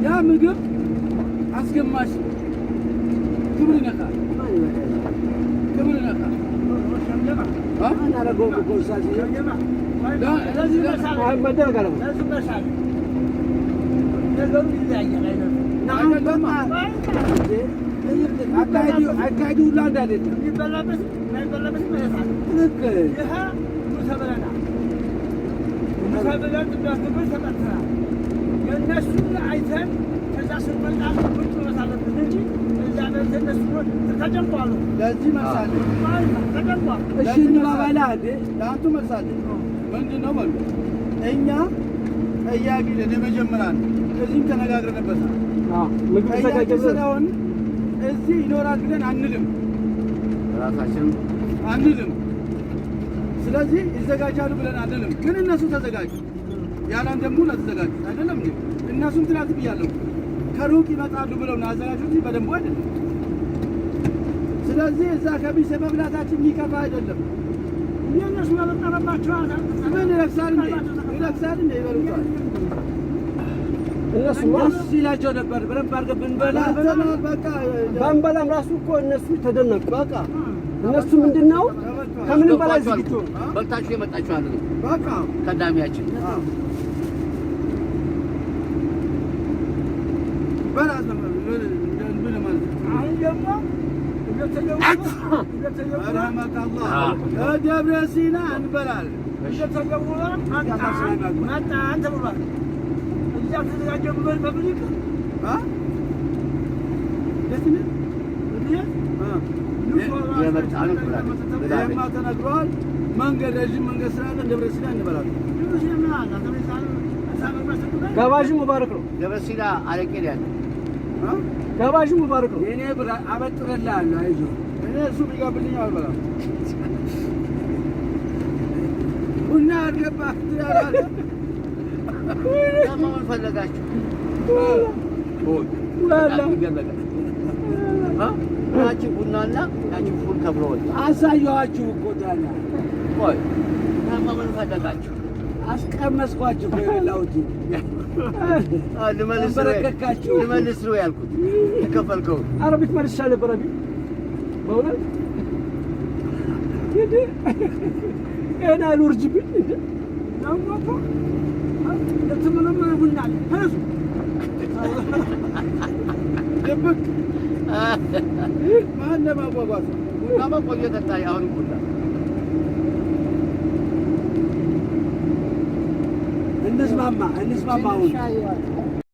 يا مقب أسقماش كبرنا خا كبرنا خا ها أنا أقول سازي لا لازم مساعدة ما تقدر لازم مساعدة لازم يزعج نعم بما أكادوا لا دليل يبلا بس ما يبلا بس ما يفعل يها مسابلنا مسابلات الناس مسابلتها الناس عايزين إذا سمعت عن كل مسألة بنجي إذا بنت الناس تجمعوا لازم مسألة تجمع الشيء ما بلاده لا أنتم مسألة من دينهم إنيا أياقي لنا مجمران إذن كنا قادرين بس أياقي سنون إذن ينورات لنا عنلم راساشن عنلم سلازي إذا قاجالو بلنا عنلم من الناس تزقاج ያላን ደሙ ለተዘጋጁ አይደለም እንዴ እናሱም ትናንት ብያለሁ ከሩቅ ይመጣሉ ብለው ናዘጋጁት በደንብ አይደለም ስለዚህ እዛ ከቢሰ መብላታችን የሚከፋ አይደለም የነሱ ለመጣረባቸው ምን ይረክሳል እንደ ይበሉታል እነሱ ሲላቸው ነበር በደንብ አድርገን ብንበላ በቃ ባንበላም ራሱ እኮ እነሱ ተደነቁ በቃ እነሱ ምንድነው ከምንም በላይ ዝግጁ በልታችሁ የመጣችሁ አለ በቃ ቀዳሚያችን በላዝ ነው ምን ማለት አሁን ደግሞ رحمك الله دبر سينا انبلال يتجولا متى انت بقى اذا تتجوز بابليك ها لكن ما تنقرال መንገድ ረጅም መንገድ ስላለ ደብረ ሲና እንበላለን ጋባዡ ሙባረክ ነው ደብረ ሲና አለቄ ያለ ጋባዡ ሙባረክ ነው እኔ ብራ አበጥረላለሁ አይዞህ እኔ እሱ ቢጋብልኝ አልበላም ቡና አርገባ ትላላለ ለማን ፈለጋችሁ ወላ ይገለጋ ያቺ ቡናና ያቺ ፉል ከብሮ ወጣ አሳየኋችሁ እኮ ታዲያ ቆይ ለማን ፈለጋችሁ አስቀመስኳችሁ ከላውቲ ልመልስ ነው ያልኩት ተከፈልከው አረቢት መልሻለሁ በረቢ በእውነት ይሄ እኔ አልወርጅብኝ እንዴ ያውቁ ለተመለመ ቡና ሄሱ ደብቅ ማን ለማጓጓት ቡና ማቆየት ታዲያ አሁን ቡና እንስማማ